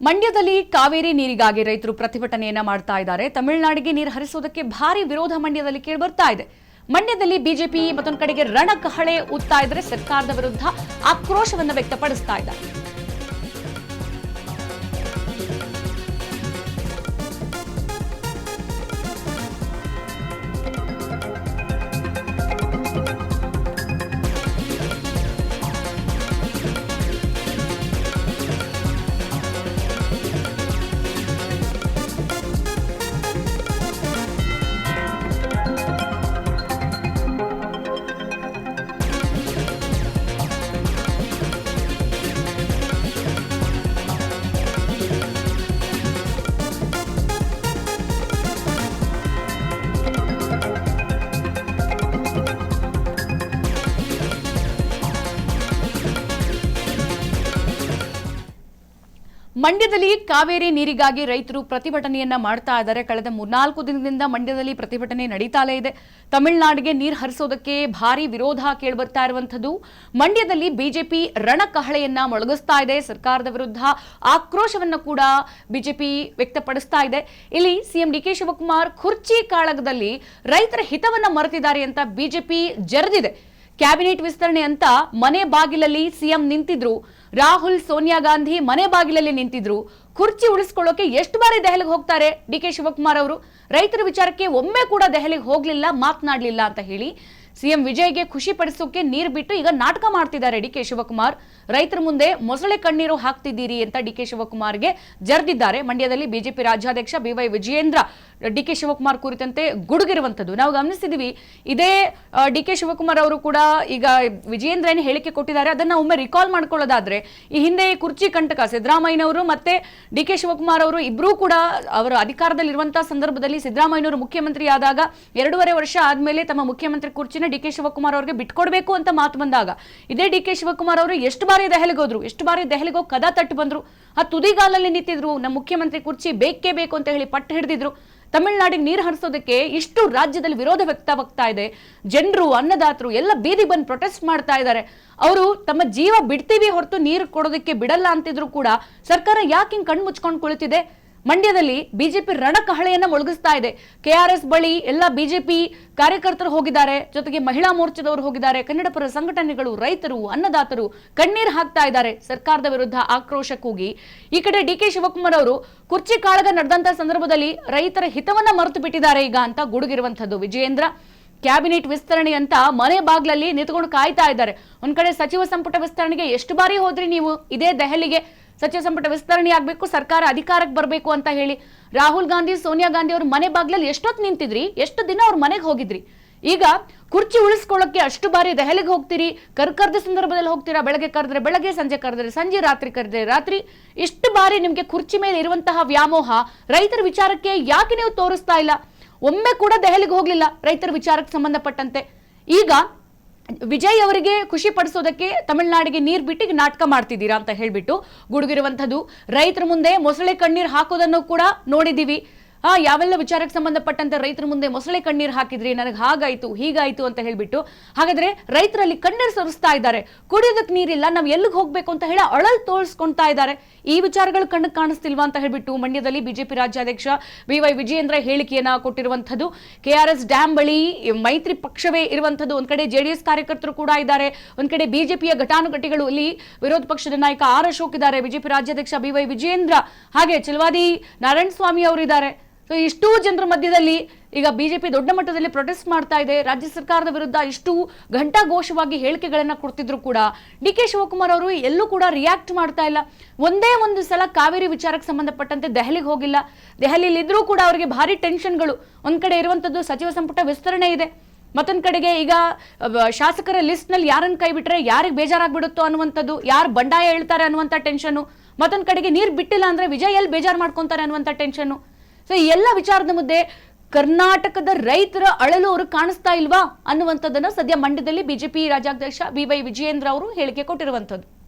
ಮಂಡ್ಯದಲ್ಲಿ ಕಾವೇರಿ ನೀರಿಗಾಗಿ ರೈತರು ಪ್ರತಿಭಟನೆಯನ್ನ ಮಾಡ್ತಾ ಇದ್ದಾರೆ. ತಮಿಳುನಾಡಿಗೆ ನೀರು ಹರಿಸುವುದಕ್ಕೆ ಭಾರಿ ವಿರೋಧ ಮಂಡ್ಯದಲ್ಲಿ ಕೇಳಿಬರ್ತಾ ಇದೆ. ಮಂಡ್ಯದಲ್ಲಿ ಬಿಜೆಪಿ ಮತ್ತೊಂದು ಕಡೆಗೆ ರಣಕಹಳೆ ಊದ್ತಾ ಇದ್ರೆ ಸರ್ಕಾರದ ವಿರುದ್ಧ ಆಕ್ರೋಶವನ್ನು ವ್ಯಕ್ತಪಡಿಸ್ತಾ ಇದ್ದಾರೆ. ಮಂಡ್ಯದಲ್ಲಿ ಕಾವೇರಿ ನೀರಿಗಾಗಿ ರೈತರು ಪ್ರತಿಭಟನೆಯನ್ನ ಮಾಡ್ತಾ ಇದ್ದಾರೆ. ಕಳೆದ 3-4 ದಿನದಿಂದ ಮಂಡ್ಯದಲ್ಲಿ ಪ್ರತಿಭಟನೆ ನಡೀತಾಲೇ ಇದೆ. ತಮಿಳುನಾಡಿಗೆ ನೀರು ಹರಿಸೋದಕ್ಕೆ ಭಾರಿ ವಿರೋಧ ಕೇಳಿಬರ್ತಾ ಇರುವಂತದ್ದು. ಮಂಡ್ಯದಲ್ಲಿ ಬಿಜೆಪಿ ರಣಕಹಳೆಯನ್ನ ಮೊಳಗಿಸ್ತಾ ಇದೆ. ಸರ್ಕಾರದ ವಿರುದ್ಧ ಆಕ್ರೋಶವನ್ನ ಕೂಡ ಬಿಜೆಪಿ ವ್ಯಕ್ತಪಡಿಸ್ತಾ ಇದೆ. ಇಲ್ಲಿ ಸಿಎಂ ಡಿಕೆ ಶಿವಕುಮಾರ್ ಕುರ್ಚಿ ಕಾಳಗದಲ್ಲಿ ರೈತರ ಹಿತವನ್ನ ಮರೆತಿದ್ದಾರೆ ಅಂತ ಬಿಜೆಪಿ ಜರೆದಿದೆ. ಕ್ಯಾಬಿನೆಟ್ ವಿಸ್ತರಣೆ ಅಂತ ಮನೆ ಬಾಗಿಲಲ್ಲಿ ಸಿಎಂ ನಿಂತಿದ್ರು. ರಾಹುಲ್ ಸೋನಿಯಾ ಗಾಂಧಿ ಮನೆ ಬಾಗಿಲಲ್ಲಿ ನಿಂತಿದ್ರು. ಕುರ್ಚಿ ಉಳಿಸ್ಕೊಳ್ಳೋಕೆ ಎಷ್ಟು ಬಾರಿ ದೆಹಲಿಗೆ ಹೋಗ್ತಾರೆ ಡಿಕೆ ಶಿವಕುಮಾರ್ ಅವರು? ರೈತರ ವಿಚಾರಕ್ಕೆ ಒಮ್ಮೆ ಕೂಡ ದೆಹಲಿಗೆ ಹೋಗ್ಲಿಲ್ಲ, ಮಾತನಾಡ್ಲಿಲ್ಲ ಅಂತ ಹೇಳಿ ಸಿಎಂ ವಿಜಯ್ಗೆ ಖುಷಿ ಪಡಿಸೋಕೆ ನೀರು ಬಿಟ್ಟು ಈಗ ನಾಟಕ ಮಾಡ್ತಿದ್ದಾರೆ ಡಿಕೆ ಶಿವಕುಮಾರ್. ರೈತರ ಮುಂದೆ ಮೊಸಳೆ ಕಣ್ಣೀರು ಹಾಕ್ತಿದ್ದೀರಿ ಅಂತ ಡಿಕೆ ಶಿವಕುಮಾರ್ಗೆ ಜರ್ದಿದ್ದಾರೆ. ಮಂಡ್ಯದಲ್ಲಿ ಬಿಜೆಪಿ ರಾಜ್ಯಾಧ್ಯಕ್ಷ ಬಿವೈ ವಿಜಯೇಂದ್ರ ಡಿಕೆ ಶಿವಕುಮಾರ್ ಕುರಿತಂತೆ ಗುಡುಗಿರುವಂತದ್ದು ನಾವು ಗಮನಿಸಿದೀವಿ. ಇದೇ ಡಿಕೆ ಶಿವಕುಮಾರ್ ಅವರು ಕೂಡ ಈಗ ವಿಜಯೇಂದ್ರ ಏನು ಹೇಳಿಕೆ ಕೊಟ್ಟಿದ್ದಾರೆ ಅದನ್ನ ಒಮ್ಮೆ ರಿಕಾಲ್ ಮಾಡ್ಕೊಳ್ಳೋದಾದ್ರೆ, ಈ ಹಿಂದೆ ಕುರ್ಚಿ ಕಂಟಕ ಸಿದ್ದರಾಮಯ್ಯನವರು ಮತ್ತೆ ಡಿಕೆ ಶಿವಕುಮಾರ್ ಅವರು ಇಬ್ರು ಕೂಡ ಅವರ ಅಧಿಕಾರದಲ್ಲಿ ಇರುವಂತಹ ಸಂದರ್ಭದಲ್ಲಿ ಸಿದ್ದರಾಮಯ್ಯನವರು ಮುಖ್ಯಮಂತ್ರಿ ಆದಾಗ 2.5 ವರ್ಷ ಆದ್ಮೇಲೆ ತಮ್ಮ ಮುಖ್ಯಮಂತ್ರಿ ಕುರ್ಚಿನ ಡಿಕೆ ಶಿವಕುಮಾರ್ ಅವರಿಗೆ ಬಿಟ್ಕೊಡ್ಬೇಕು ಅಂತ ಮಾತು ಬಂದಾಗ ಇದೇ ಡಿಕೆ ಶಿವಕುಮಾರ್ ಅವರು ಎಷ್ಟು ಬಾರಿ ದೆಹಲಿಗೆ ಹೋದ್ರು, ಎಷ್ಟು ಬಾರಿ ದೆಹಲಿಗೆ ಹೋಗಿ ಕದ ತಟ್ಟು ಬಂದ್ರು. ಆ ತುದಿಗಾಲಲ್ಲಿ ನಿಂತಿದ್ರು. ನಮ್ಮ ಮುಖ್ಯಮಂತ್ರಿ ಕುರ್ಚಿ ಬೇಕೇ ಬೇಕು ಅಂತ ಹೇಳಿ ಪಟ್ಟು ಹಿಡಿದಿದ್ರು. ತಮಿಳುನಾಡಿಗೆ ನೀರು ಹರಿಸೋದಕ್ಕೆ ಇಷ್ಟು ರಾಜ್ಯದಲ್ಲಿ ವಿರೋಧ ವ್ಯಕ್ತವಾಗ್ತಾ ಇದೆ. ಜನರು, ಅನ್ನದಾತರು ಎಲ್ಲ ಬೀದಿ ಬಂದು ಪ್ರೊಟೆಸ್ಟ್ ಮಾಡ್ತಾ ಇದ್ದಾರೆ. ಅವರು ತಮ್ಮ ಜೀವ ಬಿಡ್ತೀವಿ ಹೊರತು ನೀರು ಕೊಡೋದಕ್ಕೆ ಬಿಡಲ್ಲ ಅಂತಿದ್ರು ಕೂಡ ಸರ್ಕಾರ ಯಾಕೆ ಹಿಂಗ್ ಕಣ್ಣು ಮುಚ್ಕೊಂಡು ಕುಳಿತಿದೆ? ಮಂಡ್ಯದಲ್ಲಿ ಬಿಜೆಪಿ ರಣಕಹಳೆಯನ್ನ ಮೊಳಗಿಸ್ತಾ ಇದೆ. ಕೆಆರ್ಎಸ್ ಬಳಿ ಎಲ್ಲ ಬಿಜೆಪಿ ಕಾರ್ಯಕರ್ತರು ಹೋಗಿದ್ದಾರೆ, ಜೊತೆಗೆ ಮಹಿಳಾ ಮೋರ್ಚಾದವರು ಹೋಗಿದ್ದಾರೆ. ಕನ್ನಡ ಪರ ಸಂಘಟನೆಗಳು, ರೈತರು, ಅನ್ನದಾತರು ಕಣ್ಣೀರು ಹಾಕ್ತಾ ಇದ್ದಾರೆ ಸರ್ಕಾರದ ವಿರುದ್ಧ ಆಕ್ರೋಶ ಕೂಗಿ. ಈ ಕಡೆ ಡಿಕೆ ಶಿವಕುಮಾರ್ ಅವರು ಕುರ್ಚಿ ಕಾಳಗ ನಡೆದಂತ ಸಂದರ್ಭದಲ್ಲಿ ರೈತರ ಹಿತವನ್ನ ಮರೆತು ಬಿಟ್ಟಿದ್ದಾರೆ ಈಗ ಅಂತ ಗುಡುಗಿರುವಂತದ್ದು ವಿಜಯೇಂದ್ರ. ಕ್ಯಾಬಿನೆಟ್ ವಿಸ್ತರಣೆ ಅಂತ ಮನೆ ಬಾಗ್ಲಲ್ಲಿ ನಿಂತ್ಕೊಂಡು ಕಾಯ್ತಾ ಇದ್ದಾರೆ. ಒಂದ್ ಕಡೆ ಸಚಿವ ಸಂಪುಟ ವಿಸ್ತರಣೆಗೆ ಎಷ್ಟು ಬಾರಿ ಹೋದ್ರಿ ನೀವು ಇದೇ ದೆಹಲಿಗೆ? ಸಚಿವ ಸಂಪುಟ ವಿಸ್ತರಣೆ ಆಗ್ಬೇಕು, ಸರ್ಕಾರ ಅಧಿಕಾರಕ್ಕೆ ಬರಬೇಕು ಅಂತ ಹೇಳಿ ರಾಹುಲ್ ಗಾಂಧಿ, ಸೋನಿಯಾ ಗಾಂಧಿ ಅವ್ರ ಮನೆ ಬಾಗ್ಲಲ್ಲಿ ಎಷ್ಟೊತ್ತು ನಿಂತಿದ್ರಿ, ಎಷ್ಟು ದಿನ ಅವ್ರ ಮನೆಗೆ ಹೋಗಿದ್ರಿ? ಈಗ ಕುರ್ಚಿ ಉಳಿಸ್ಕೊಳ್ಳೋಕೆ ಅಷ್ಟು ಬಾರಿ ದೆಹಲಿಗೆ ಹೋಗ್ತೀರಿ. ಕರ್ದ ಸಂದರ್ಭದಲ್ಲಿ ಹೋಗ್ತೀರಾ, ಬೆಳಗ್ಗೆ ಕರೆದ್ರೆ ಬೆಳಗ್ಗೆ, ಸಂಜೆ ಕರೆದ್ರೆ ಸಂಜೆ, ರಾತ್ರಿ ಕರೆದ್ರೆ ರಾತ್ರಿ. ಇಷ್ಟು ಬಾರಿ ನಿಮ್ಗೆ ಕುರ್ಚಿ ಮೇಲೆ ಇರುವಂತಹ ವ್ಯಾಮೋಹ ರೈತರ ವಿಚಾರಕ್ಕೆ ಯಾಕೆ ನೀವು ತೋರಿಸ್ತಾ ಇಲ್ಲ? ಒಮ್ಮೆ ಕೂಡ ದೆಹಲಿಗೆ ಹೋಗ್ಲಿಲ್ಲ ರೈತರ ವಿಚಾರಕ್ಕೆ ಸಂಬಂಧಪಟ್ಟಂತೆ. ಈಗ ವಿಜಯ್ ಅವರಿಗೆ ಖುಷಿ ಪಡಿಸೋದಕ್ಕೆ ತಮಿಳುನಾಡಿಗೆ ನೀರು ಬಿಟ್ಟು ನಾಟಕ ಮಾಡ್ತಿದ್ದೀರಾ ಅಂತ ಹೇಳ್ಬಿಟ್ಟು ಗುಡುಗಿರುವಂತದ್ದು. ರೈತರ ಮುಂದೆ ಮೊಸಳೆ ಕಣ್ಣೀರು ಹಾಕೋದನ್ನು ಕೂಡ ನೋಡಿದೀವಿ. ಯಾವೆಲ್ಲ ವಿಚಾರಕ್ಕೆ ಸಂಬಂಧಪಟ್ಟಂತೆ ರೈತರ ಮುಂದೆ ಮೊಸಳೆ ಕಣ್ಣೀರು ಹಾಕಿದ್ರಿ, ನನಗೆ ಹಾಗಾಯ್ತು ಹೀಗಾಯ್ತು ಅಂತ ಹೇಳ್ಬಿಟ್ಟು. ಹಾಗಾದ್ರೆ ರೈತರಲ್ಲಿ ಕಣ್ಣೀರು ಸುರಿಸ್ತಾ ಇದ್ದಾರೆ. ಕುಡಿಯೋದಕ್ಕೆ ನೀರಿಲ್ಲ, ನಾವು ಎಲ್ಲಿಗೆ ಹೋಗ್ಬೇಕು ಅಂತ ಹೇಳಿ ಅಳಲ್ ತೋರಿಸ್ಕೊಂತಾ ಇದ್ದಾರೆ. ಈ ವಿಚಾರಗಳು ಕಣ್ಣಿಗೆ ಕಾಣಿಸ್ತಿಲ್ವಾ ಅಂತ ಹೇಳ್ಬಿಟ್ಟು ಮಂಡ್ಯದಲ್ಲಿ ಬಿಜೆಪಿ ರಾಜ್ಯಾಧ್ಯಕ್ಷ ಬಿವೈ ವಿಜಯೇಂದ್ರ ಹೇಳಿಕೆಯನ್ನ ಕೊಟ್ಟಿರುವಂತದ್ದು. ಕೆಆರ್ಎಸ್ ಡ್ಯಾಂ ಬಳಿ ಮೈತ್ರಿ ಪಕ್ಷವೇ ಇರುವಂತದ್ದು. ಒಂದ್ ಕಡೆ ಜೆಡಿಎಸ್ ಕಾರ್ಯಕರ್ತರು ಕೂಡ ಇದ್ದಾರೆ, ಒಂದ್ ಕಡೆ ಬಿಜೆಪಿಯ ಘಟಾನುಘಟಿಗಳು, ಇಲ್ಲಿ ವಿರೋಧ ಪಕ್ಷದ ನಾಯಕ ಆರ್ ಅಶೋಕ್ ಇದ್ದಾರೆ, ಬಿಜೆಪಿ ರಾಜ್ಯಾಧ್ಯಕ್ಷ ಬಿವೈ ವಿಜಯೇಂದ್ರ, ಹಾಗೆ ಚಲವಾದಿ ನಾರಾಯಣ ಸ್ವಾಮಿ ಅವರು ಇದ್ದಾರೆ. ಇಷ್ಟೂ ಜನರ ಮಧ್ಯದಲ್ಲಿ ಈಗ ಬಿಜೆಪಿ ದೊಡ್ಡ ಮಟ್ಟದಲ್ಲಿ ಪ್ರೊಟೆಸ್ಟ್ ಮಾಡ್ತಾ ಇದೆ. ರಾಜ್ಯ ಸರ್ಕಾರದ ವಿರುದ್ಧ ಇಷ್ಟು ಘಂಟಾಘೋಷವಾಗಿ ಹೇಳಿಕೆಗಳನ್ನ ಕೊಡ್ತಿದ್ರು ಕೂಡ ಡಿಕೆ ಶಿವಕುಮಾರ್ ಅವರು ಎಲ್ಲೂ ಕೂಡ ರಿಯಾಕ್ಟ್ ಮಾಡ್ತಾ ಇಲ್ಲ. ಒಂದೇ ಒಂದು ಸಲ ಕಾವೇರಿ ವಿಚಾರಕ್ಕೆ ಸಂಬಂಧಪಟ್ಟಂತೆ ದೆಹಲಿಗೆ ಹೋಗಿಲ್ಲ. ದೆಹಲಿಯಲ್ಲಿ ಇದ್ರೂ ಕೂಡ ಅವರಿಗೆ ಭಾರಿ ಟೆನ್ಷನ್ಗಳು. ಒಂದ್ ಕಡೆ ಇರುವಂತದ್ದು ಸಚಿವ ಸಂಪುಟ ವಿಸ್ತರಣೆ ಇದೆ, ಮತ್ತೊಂದ್ ಕಡೆಗೆ ಈಗ ಶಾಸಕರ ಲಿಸ್ಟ್ ನಲ್ಲಿ ಯಾರನ್ನ ಕೈ ಬಿಟ್ರೆ ಯಾರಿಗೆ ಬೇಜಾರಾಗ್ಬಿಡುತ್ತೋ ಅನ್ನುವಂಥದ್ದು, ಯಾರು ಬಂಡಾಯ ಹೇಳ್ತಾರೆ ಅನ್ನುವಂಥ ಟೆನ್ಷನ್, ಮತ್ತೊಂದ್ ಕಡೆಗೆ ನೀರು ಬಿಟ್ಟಿಲ್ಲ ಅಂದ್ರೆ ವಿಜಯ್ ಎಲ್ಲಿ ಬೇಜಾರು ಮಾಡ್ಕೊಂತಾರೆ ಅನ್ನುವಂಥ ಟೆನ್ಷನ್. ಸೊ ಈ ಎಲ್ಲ ವಿಚಾರದ ಮಧ್ಯೆ ಕರ್ನಾಟಕದ ರೈತರ ಅಳಲು ಅವರು ಕಾಣಿಸ್ತಾ ಇಲ್ವಾ ಅನ್ನುವಂಥದ್ದನ್ನ ಸದ್ಯ ಮಂಡ್ಯದಲ್ಲಿ ಬಿಜೆಪಿ ರಾಜ್ಯಾಧ್ಯಕ್ಷ ಬಿವೈ ವಿಜಯೇಂದ್ರ ಅವರು ಹೇಳಿಕೆ ಕೊಟ್ಟಿರುವಂತದ್ದು.